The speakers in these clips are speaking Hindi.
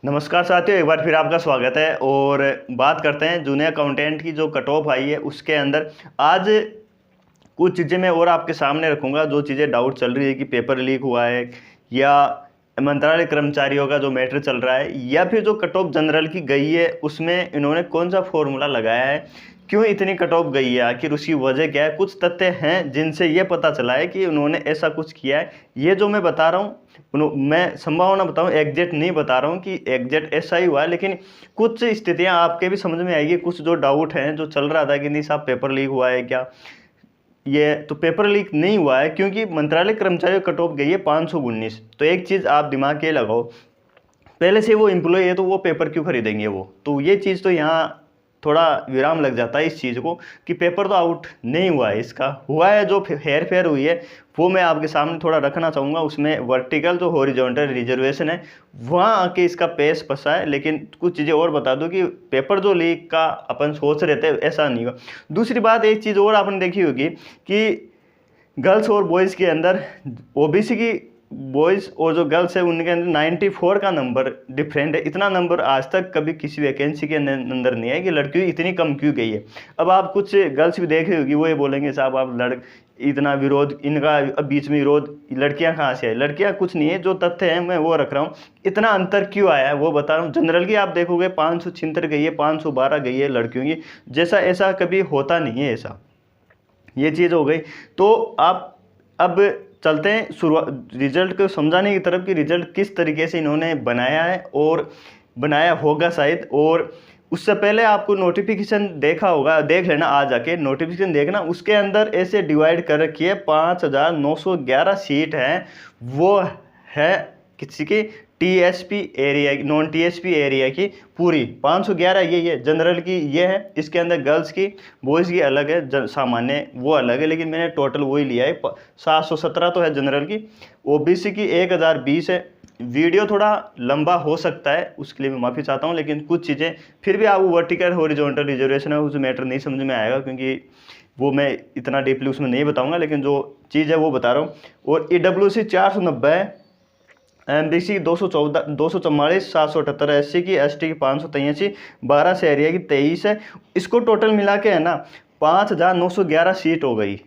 नमस्कार साथियों, एक बार फिर आपका स्वागत है। और बात करते हैं जूनियर अकाउंटेंट की जो कट ऑफ आई है उसके अंदर। आज कुछ चीज़ें मैं और आपके सामने रखूंगा, जो चीज़ें डाउट चल रही है कि पेपर लीक हुआ है, या मंत्रालय कर्मचारियों का जो मैटर चल रहा है, या फिर जो कट ऑफ जनरल की गई है उसमें इन्होंने कौन सा फॉर्मूला लगाया है, क्यों इतनी कट ऑफ गई है, आखिर उसकी वजह क्या है। कुछ तथ्य हैं जिनसे ये पता चला है कि उन्होंने ऐसा कुछ किया है। ये जो मैं बता रहा हूँ मैं संभावना बताऊँ, एग्जैक्ट नहीं बता रहा हूँ कि एग्जैक्ट ऐसा ही हुआ है, लेकिन कुछ स्थितियाँ आपके भी समझ में आएगी। कुछ जो डाउट हैं जो चल रहा था कि नहीं साहब पेपर लीक हुआ है क्या, ये तो पेपर लीक नहीं हुआ है, क्योंकि मंत्रालय कर्मचारियों कट ऑफ गई है 519। तो एक चीज़ आप दिमाग के लगाओ, पहले से वो एम्प्लॉय है तो वो पेपर क्यों खरीदेंगे वो। तो ये चीज़ तो यहाँ थोड़ा विराम लग जाता है इस चीज़ को कि पेपर तो आउट नहीं हुआ है, इसका हुआ है जो हेर फेर हुई है वो मैं आपके सामने थोड़ा रखना चाहूँगा। उसमें वर्टिकल जो हॉरिजॉन्टल रिजर्वेशन है वहाँ आके इसका पेस फंसा है। लेकिन कुछ चीज़ें और बता दूँ कि पेपर जो लीक का अपन सोच रहे थे ऐसा नहीं हुआ। दूसरी बात, एक चीज़ और आपने देखी होगी कि गर्ल्स और बॉयज़ के अंदर ओबीसी की बॉयज़ और जो गर्ल्स है उनके अंदर 94 का नंबर डिफरेंट है। इतना नंबर आज तक कभी किसी वैकेंसी के अंदर नहीं है कि लड़कियों इतनी कम क्यों गई है। अब आप कुछ गर्ल्स भी देखे होगी, वो ये बोलेंगे साहब आप इतना विरोध इनका, अब बीच में विरोध लड़कियां कहाँ से आई। लड़कियां कुछ नहीं है, जो तथ्य है मैं वो रख रहा हूँ। इतना अंतर क्यों आया है वो बता रहा हूँ। जनरल की आप देखोगे 576 गई है, 512 गई है लड़कियों की, जैसा ऐसा कभी होता नहीं है ऐसा। ये चीज़ हो गई। तो आप अब चलते हैं शुरुआत रिजल्ट को समझाने की तरफ कि रिजल्ट किस तरीके से इन्होंने बनाया है और बनाया होगा शायद। और उससे पहले आपको नोटिफिकेशन देखा होगा, देख लेना, आ जाके नोटिफिकेशन देखना। उसके अंदर ऐसे डिवाइड कर रखी है, 5911 सीट है। वो है किसी की TSP area, non TSP area की पूरी 511 ये जनरल की ये है। इसके अंदर गर्ल्स की बॉयज़ की अलग है, सामान्य वो अलग है, लेकिन मैंने टोटल वही लिया है। 717 तो है जनरल की। ओबीसी की 1020 है। वीडियो थोड़ा लंबा हो सकता है, उसके लिए मैं माफ़ी चाहता हूँ, लेकिन कुछ चीज़ें फिर भी आप वर्टिकल हॉरिजॉन्टल रिजर्वेशन है उस मैटर नहीं समझ में आएगा, क्योंकि वो मैं इतना डीपली उसमें नहीं बताऊँगा, लेकिन जो चीज़ है वो बता रहा हूँ। और EWC 490 है, एमबीसी 214, 244, 778 एससी की, एसटी की 583, 12 से एरिया की 23 है। इसको टोटल मिला के है ना 5911 सीट हो गई।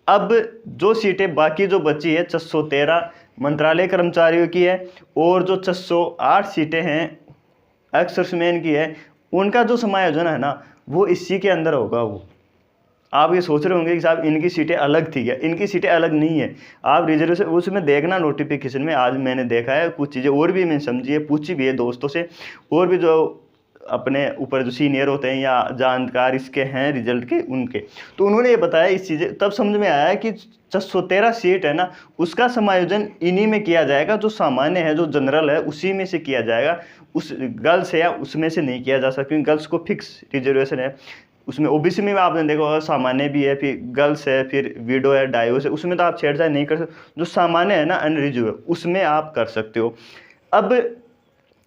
अब जो सीटें बाकी जो बची है 613 मंत्रालय कर्मचारियों की है, और जो 608 सीटें हैं एक्स सर्विसमैन की है, उनका जो समायोजन है ना वो इसी के अंदर होगा। वो आप ये सोच रहे होंगे कि साहब इनकी सीटें अलग थी क्या, इनकी सीटें अलग नहीं है। आप रिजर्वेशन उसमें देखना नोटिफिकेशन में, आज मैंने देखा है कुछ चीज़ें और भी मैंने समझी है, पूछी भी है दोस्तों से, और भी जो अपने ऊपर जो सीनियर होते हैं या जानकार इसके हैं रिजल्ट के उनके, तो उन्होंने ये बताया इस चीज़ें, तब समझ में आया कि 613 सीट है ना उसका समायोजन इन्हीं में किया जाएगा। जो सामान्य है जो जनरल है उसी में से किया जाएगा, उस गर्ल्स है या उसमें से नहीं किया जा सकता, क्योंकि गर्ल्स को फिक्स रिजर्वेशन है। उसमें ओबीसी में आपने देखा होगा सामान्य भी है, फिर गर्ल्स है, फिर विडो है, डाइवोर्स है, उसमें तो आप छेड़छाड़ नहीं कर सकते। जो सामान्य है ना अनरिजर्व है उसमें आप कर सकते हो। अब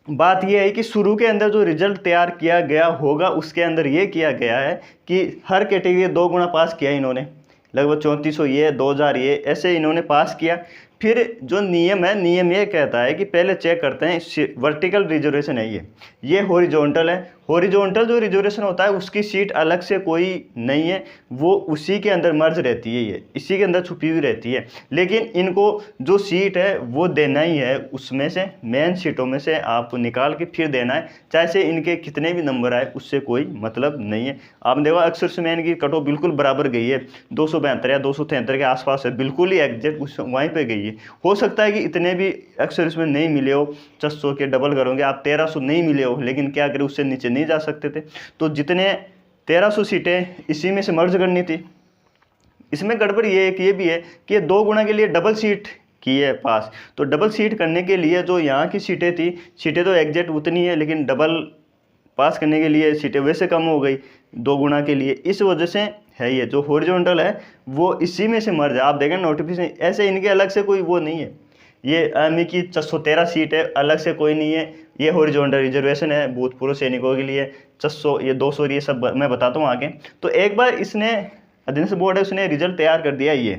बात यह है कि शुरू के अंदर जो रिजल्ट तैयार किया गया होगा उसके अंदर ये किया गया है कि हर कैटेगरी 2 गुना पास किया इन्होंने, लगभग 3400 ये 2000 ये ऐसे इन्होंने पास किया। फिर जो नियम है, नियम ये कहता है कि पहले चेक करते हैं वर्टिकल रिजर्वेशन है ये हॉरिजॉन्टल है। हॉरिजॉन्टल जो रिजर्वेशन होता है उसकी सीट अलग से कोई नहीं है, वो उसी के अंदर मर्ज रहती है, ये इसी के अंदर छुपी हुई रहती है। लेकिन इनको जो सीट है वो देना ही है, उसमें से मेन सीटों में से आपको निकाल के फिर देना है, चाहे से इनके कितने भी नंबर आए उससे कोई मतलब नहीं है। आपने देखा अक्सर मैन की कट ऑफ बिल्कुल बराबर गई है, 272 या 273 के आसपास है, बिल्कुल ही एग्जैक्ट उस वहीं पे गई है। हो सकता है कि इतने भी अक्सर इसमें नहीं मिले हो, 600 के डबल करोगे आप 1300 नहीं मिले हो, लेकिन क्या करें उससे नीचे नहीं जा सकते थे। तो जितने 1300 सीटें इसी में से मर्ज करनी थी। इसमें गड़बड़ ये एक ये भी है कि 2 गुना के लिए डबल सीट की है पास, तो डबल सीट करने के लिए जो यहाँ की सीटें थी, सीटें तो एग्जैक्ट उतनी है, लेकिन डबल पास करने के लिए सीटें वैसे कम हो गई 2 गुना के लिए, इस वजह से है। ये जो हॉरिजॉन्टल है वो इसी में से मर्ज है। आप देखें नोटिफिकेशन, ऐसे इनके अलग से कोई वो नहीं है। ये आर्मी की 613 सीट है, अलग से कोई नहीं है। ये हॉरिजॉन्टल रिजर्वेशन है भूतपूर्व सैनिकों के लिए 600, ये 200, ये सब मैं बताता हूँ आगे। तो एक बार इसने अधिनियम बोर्ड है उसने रिजल्ट तैयार कर दिया ये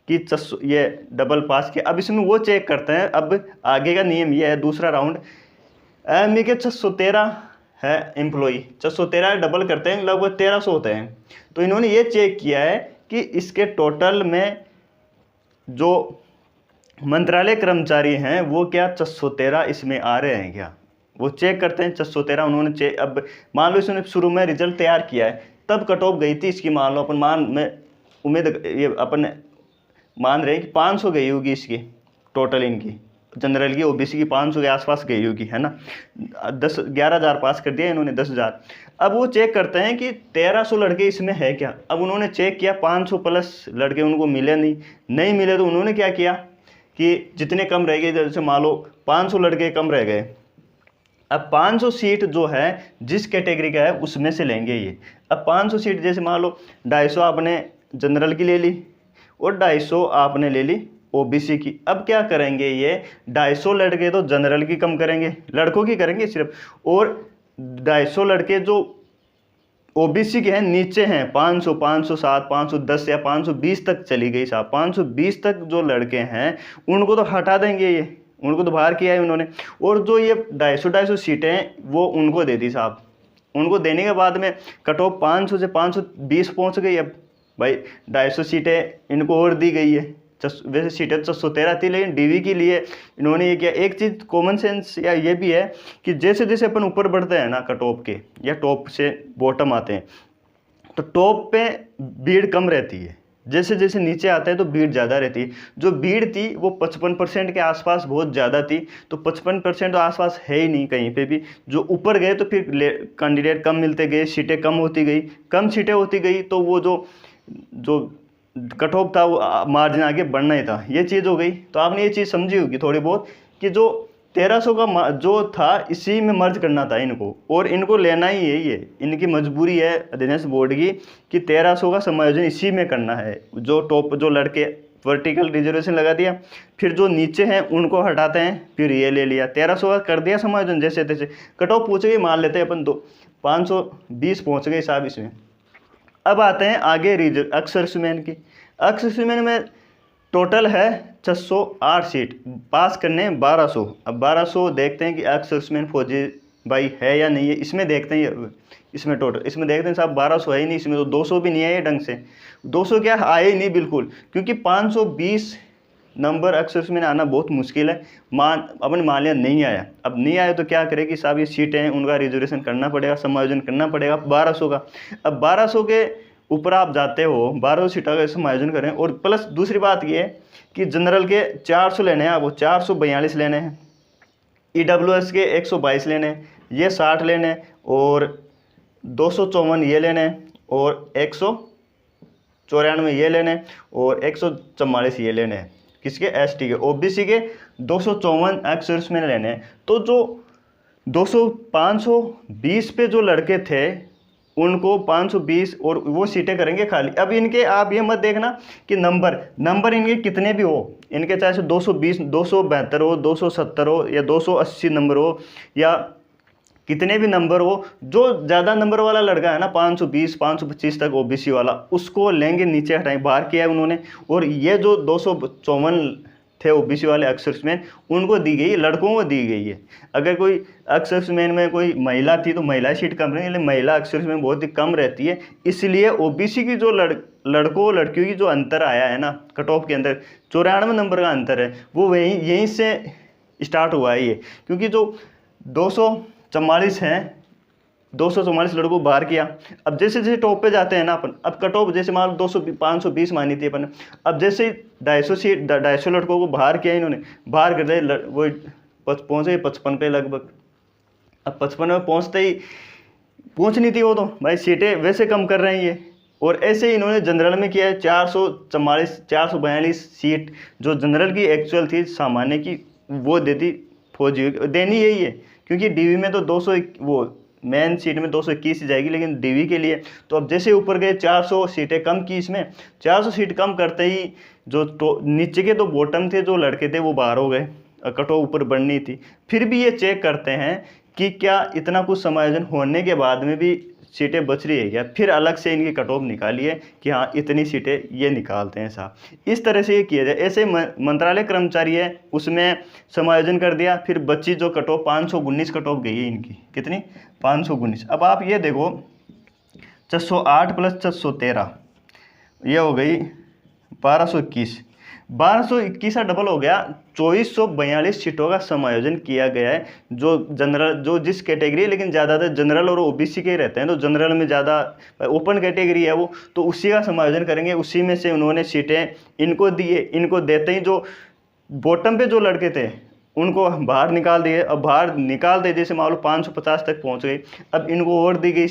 कि 600 ये डबल पास किया। अब इसमें वो चेक करते हैं, अब आगे का नियम ये है दूसरा राउंड, एएमई के 613 है एम्प्लॉई, 613 डबल करते हैं लगभग 1300 होते हैं। तो इन्होंने ये चेक किया है कि इसके टोटल में जो मंत्रालय कर्मचारी हैं वो क्या 613 इसमें आ रहे हैं क्या, वो चेक करते हैं 613 उन्होंने चेक। अब मान लो इसने शुरू में रिजल्ट तैयार किया है, तब कट ऑफ गई थी इसकी, मान लो अपन उम्मीद ये अपन मान रहे हैं कि 500 गई होगी इसकी टोटल, इनकी जनरल की ओबीसी की 500 के आसपास गई होगी, है ना। 11,000 पास कर दिया इन्होंने, 10,000। अब वो चेक करते हैं कि 1300 लड़के इसमें है क्या। अब उन्होंने चेक किया 500 प्लस लड़के उनको मिले नहीं मिले, तो उन्होंने क्या किया कि जितने कम रह गए, जैसे मान लो 500 लड़के कम रह गए, अब 500 सीट जो है जिस कैटेगरी का है उसमें से लेंगे ये। अब 500 सीट जैसे मान लो 250 आपने जनरल की ले ली और 250 आपने ले ली ओबीसी की। अब क्या करेंगे ये 250 लड़के तो जनरल की कम करेंगे, लड़कों की करेंगे सिर्फ, और 250 लड़के जो ओबीसी के हैं नीचे हैं 500, 507, 510 या 520 तक चली गई साहब, 520 तक जो लड़के हैं उनको तो हटा देंगे ये, उनको तो बाहर किया है उन्होंने। और जो ये 250 सीटें हैं वो उनको दे दी साहब। उनको देने के बाद में कट ऑफ 500 से 520 पहुंच गई। अब भाई 250 सीटें इनको और दी गई है, वैसे सीटें 613 थी, लेकिन डीवी के लिए इन्होंने ये किया। एक चीज़ कॉमन सेंस या ये भी है कि जैसे जैसे अपन ऊपर बढ़ते हैं ना कट ऑफ के, या टॉप से बॉटम आते हैं, तो टॉप पे भीड़ कम रहती है, जैसे जैसे नीचे आते हैं तो भीड़ ज़्यादा रहती है। जो भीड़ थी वो 55% के आसपास बहुत ज़्यादा थी, तो 55% तो आसपास है ही नहीं कहीं पे भी। जो ऊपर गए तो फिर कैंडिडेट कम मिलते गए, सीटें कम होती गई, कम सीटें होती गई, तो वो जो कट ऑफ था वो मार्जिन आगे बढ़ना ही था, ये चीज़ हो गई। तो आपने ये चीज़ समझी होगी थोड़ी बहुत कि जो 1300 का जो था इसी में मर्ज करना था इनको, और इनको लेना ही है, ये इनकी मजबूरी है अध्ययन बोर्ड की कि 1300 का समायोजन इसी में करना है। जो टॉप जो लड़के वर्टिकल रिजर्वेशन लगा दिया, फिर जो नीचे हैं उनको हटाते हैं, फिर ये ले लिया 1300 का कर दिया समायोजन, जैसे तैसे कट ऑफ पहुँच गई, मान लेते हैं अपन 520 पहुँच गए साहब इसमें। अब आते हैं आगे एक्स-सर्विसमैन की। एक्स-सर्विसमैन में टोटल है 608 सीट, पास करने हैं 1200। अब 1200 देखते हैं कि एक्स-सर्विसमैन फौजी भाई है या नहीं है, इसमें देखते हैं इसमें टोटल, इसमें देखते हैं साहब 1200 है ही नहीं, इसमें तो 200 भी नहीं है ये ढंग से, 200 क्या आए ही नहीं बिल्कुल, क्योंकि 520 नंबर एक्स-सर्विसमैन आना बहुत मुश्किल है। अपन मान लिया नहीं आया, अब नहीं आया तो क्या करेगी साहब, ये सीटें हैं उनका रिजर्वेशन करना पड़ेगा, समायोजन करना पड़ेगा 1200 का। अब 1200 के ऊपर आप जाते हो, 1200 सीटों का समायोजन करें, और प्लस दूसरी बात ये है कि जनरल के 400 लेने हैं, वो 442 लेने हैं, ईडब्ल्यूएस के 122 लेने हैं, ये 60 लेने हैं, और 254 ये लेने हैं, और 194 ये लेने हैं, और 144 ये लेने हैं, किसके एसटी के। ओबीसी के 254 एक्स-सर्विसमैन लेने हैं। तो जो 520 पे जो लड़के थे उनको 520 और वो सीटें करेंगे खाली। अब इनके आप ये मत देखना कि नंबर इनके कितने भी हो, इनके चाहे 220, 272 हो, 270 हो, या 280 नंबर हो, या कितने भी नंबर हो, जो ज़्यादा नंबर वाला लड़का है ना 520, 525 तक ओबीसी वाला, उसको लेंगे, नीचे हटाएं, बाहर किया है उन्होंने। और ये जो 254 थे ओबीसी वाले एक्स-सर्विसमैन उनको दी गई, लड़कों को दी गई है। अगर कोई एक्स-सर्विसमैन में कोई महिला थी तो महिला सीट कम रहेगी, लेकिन महिला एक्स-सर्विसमैन बहुत ही कम रहती है, इसलिए ओबीसी की जो लड़कों लड़कियों की जो अंतर आया है ना कट ऑफ के अंदर 94 नंबर का अंतर है, वो यहीं से स्टार्ट हुआ है ये। क्योंकि जो 244 हैं, 244 लड़कों को बाहर किया। अब जैसे जैसे टॉप पे जाते हैं ना अपन, अब कट ऑफ जैसे मान 520 मानी थी अपन, अब जैसे 250 लड़कों को बाहर किया इन्होंने, बाहर कर दे वो पहुँचे 55 पे लगभग। अब 55 में पहुँचनी थी वो, तो भाई सीटें वैसे कम कर रहे हैं ये। और ऐसे ही इन्होंने जनरल में किया है 442 सीट जो जनरल की एक्चुअल थी सामान्य की, वो दे दी फौजी, देनी यही है। क्योंकि डीवी में तो 200 वो मेन सीट में 221 जाएगी, लेकिन डीवी के लिए तो अब जैसे ऊपर गए 400 सीटें कम की, इसमें 400 सीट कम करते ही जो नीचे के तो बॉटम थे जो लड़के थे वो बाहर हो गए, कट ऑफ ऊपर बढ़नी थी। फिर भी ये चेक करते हैं कि क्या इतना कुछ समायोजन होने के बाद में भी सीटें बच रही है क्या, फिर अलग से इनकी कट ऑफ निकालिए कि हाँ इतनी सीटें ये निकालते हैं साहब। इस तरह से ये किया जाए। ऐसे मंत्रालय कर्मचारी है उसमें समायोजन कर दिया, फिर बच्ची जो कट ऑफ 519 कट ऑफ गई है इनकी, कितनी 519। अब आप ये देखो 608 प्लस 613 ये हो गई 1221, 1221 का डबल हो गया। 2442 सीटों का समायोजन किया गया है जो जनरल, जो जिस कैटेगरी है, लेकिन ज़्यादातर जनरल और ओबीसी के ही रहते हैं, तो जनरल में ज़्यादा ओपन कैटेगरी है वो, तो उसी का समायोजन करेंगे। उसी में से उन्होंने सीटें इनको दिए, इनको देते ही जो बॉटम पे जो लड़के थे उनको बाहर निकाल दिए। अब बाहर निकाल दे, जैसे मान लो 550 तक पहुँच गई, अब इनको और दी गई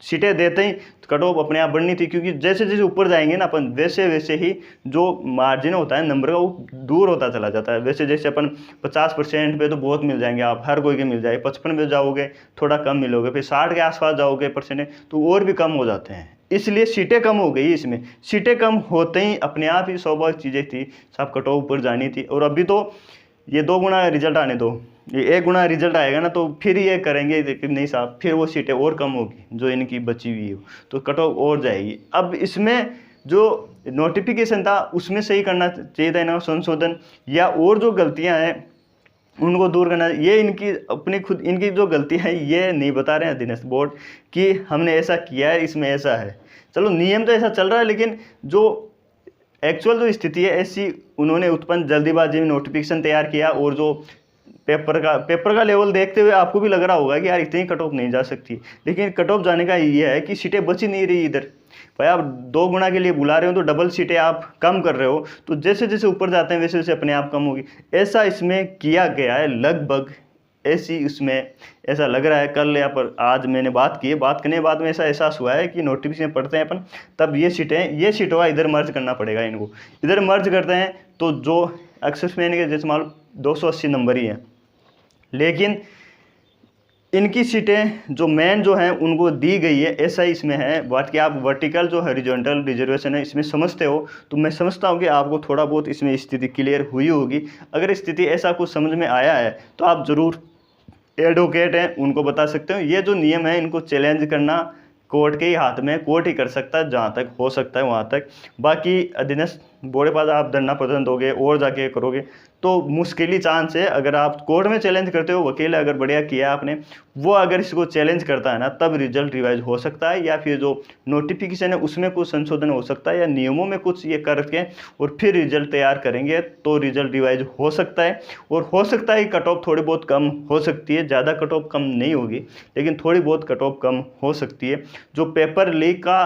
सीटें देते ही कट ऑफ अपने आप बढ़नी थी, क्योंकि जैसे जैसे ऊपर जाएंगे ना अपन, वैसे वैसे ही जो मार्जिन होता है नंबर का वो दूर होता चला जाता है। वैसे जैसे अपन 50% पे तो बहुत मिल जाएंगे, आप हर कोई के मिल जाएंगे, 55 पे जाओगे थोड़ा कम मिलोगे, फिर 60 के आसपास जाओगे परसेंट तो और भी कम हो जाते हैं। इसलिए सीटें कम हो गई। इसमें सीटें कम होते ही अपने आप ही स्वाभाविक चीज़ें थी, सब कट ऑफ ऊपर जानी थी। और अभी तो ये 2 गुना रिजल्ट आने दो, ये 1 गुना रिजल्ट आएगा ना, तो फिर ये करेंगे लेकिन नहीं साहब, फिर वो सीटें और कम होगी जो इनकी बची हुई हो, तो कट ऑफ और जाएगी। अब इसमें जो नोटिफिकेशन था उसमें सही करना चाहिए था इनका संशोधन, या और जो गलतियां हैं उनको दूर करना। ये इनकी अपनी खुद इनकी जो गलतियां हैं ये नहीं बता रहे हैं अधीनस्थ बोर्ड कि हमने ऐसा किया है, इसमें ऐसा है। चलो नियम तो ऐसा चल रहा है, लेकिन जो एक्चुअल जो स्थिति है ऐसी उन्होंने उत्पन्न जल्दीबाजी में नोटिफिकेशन तैयार किया, और जो पेपर का लेवल देखते हुए आपको भी लग रहा होगा कि यार इतनी कट ऑफ नहीं जा सकती, लेकिन कट ऑफ जाने का ये है कि सीटें बच ही नहीं रही इधर। भाई आप 2 गुना के लिए बुला रहे हो तो डबल सीटें आप कम कर रहे हो, तो जैसे जैसे ऊपर जाते हैं वैसे वैसे अपने आप कम होगी। ऐसा इसमें किया गया है लगभग, ऐसी इसमें ऐसा लग रहा है। कल या पर आज मैंने बात की है, बात करने के बाद में ऐसा एहसास हुआ है कि नोटिफिकेशन पढ़ते हैं अपन, तब ये सीटों का इधर मर्ज करना पड़ेगा इनको। इधर मर्ज करते हैं तो जो एक्सेसमैन के जैसे मान लो 280 नंबर ही है, लेकिन इनकी सीटें जो मेन जो हैं उनको दी गई है, ऐसा ही इसमें है। बात कि आप वर्टिकल जो हॉरिजॉन्टल रिजर्वेशन है इसमें समझते हो, तो मैं समझता हूँ कि आपको थोड़ा बहुत इसमें स्थिति क्लियर हुई होगी। अगर स्थिति ऐसा कुछ समझ में आया है तो आप ज़रूर एडवोकेट हैं उनको बता सकते हो। ये जो नियम है इनको चैलेंज करना कोर्ट के ही हाथ में, कोर्ट ही कर सकता है, जहाँ तक हो सकता है वहाँ तक। बाकी अधीनस्थ बोर्ड के पास आप धरना प्रदर्शन दोगे और जाके करोगे तो मुश्किल ही चांस है। अगर आप कोर्ट में चैलेंज करते हो, वकील अगर बढ़िया किया आपने, वो अगर इसको चैलेंज करता है ना, तब रिजल्ट रिवाइज हो सकता है, या फिर जो नोटिफिकेशन है उसमें कुछ संशोधन हो सकता है, या नियमों में कुछ ये करके और फिर रिजल्ट तैयार करेंगे तो रिजल्ट रिवाइज हो सकता है। और हो सकता है कट ऑफ थोड़ी बहुत कम हो सकती है, ज़्यादा कट ऑफ कम नहीं होगी, लेकिन थोड़ी बहुत कट ऑफ कम हो सकती है। जो पेपर लीक का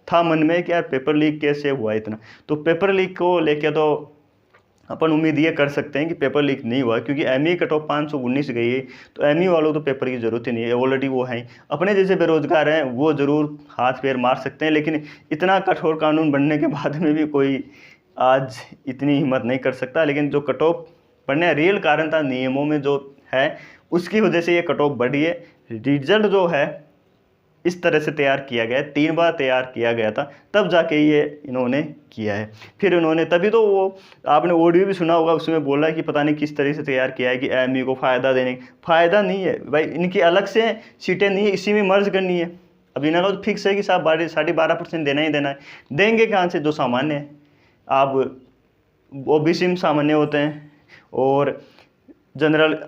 था मन में कि यार पेपर लीक कैसे हुआ इतना, तो पेपर लीक को लेके तो अपन उम्मीद ये कर सकते हैं कि पेपर लीक नहीं हुआ, क्योंकि एमई कट ऑफ 519 गई है, तो एमई वालों तो पेपर की ज़रूरत ही नहीं है, ऑलरेडी वो हैं। अपने जैसे बेरोजगार हैं वो ज़रूर हाथ पैर मार सकते हैं, लेकिन इतना कठोर कानून बनने के बाद में भी कोई आज इतनी हिम्मत नहीं कर सकता। लेकिन जो कट ऑफ बढ़ने रियल कारण था नियमों में जो है, उसकी वजह से ये कट ऑफ बढ़ी है। रिजल्ट जो है इस तरह से तैयार किया गया है, 3 बार तैयार किया गया था, तब जाके ये इन्होंने किया है। फिर इन्होंने तभी तो वो आपने ऑडियो भी सुना होगा, उसमें बोला है कि पता नहीं किस तरह से तैयार किया है कि एमई को फ़ायदा देने, फ़ायदा नहीं है भाई, इनकी अलग से सीटें नहीं है, इसी में मर्ज करनी है। अब इन्होंने तो फिक्स है कि साहब 12.5% देना ही देना है, देंगे कहाँ से? जो सामान्य है, आप ओबीसी में सामान्य होते हैं और जनरल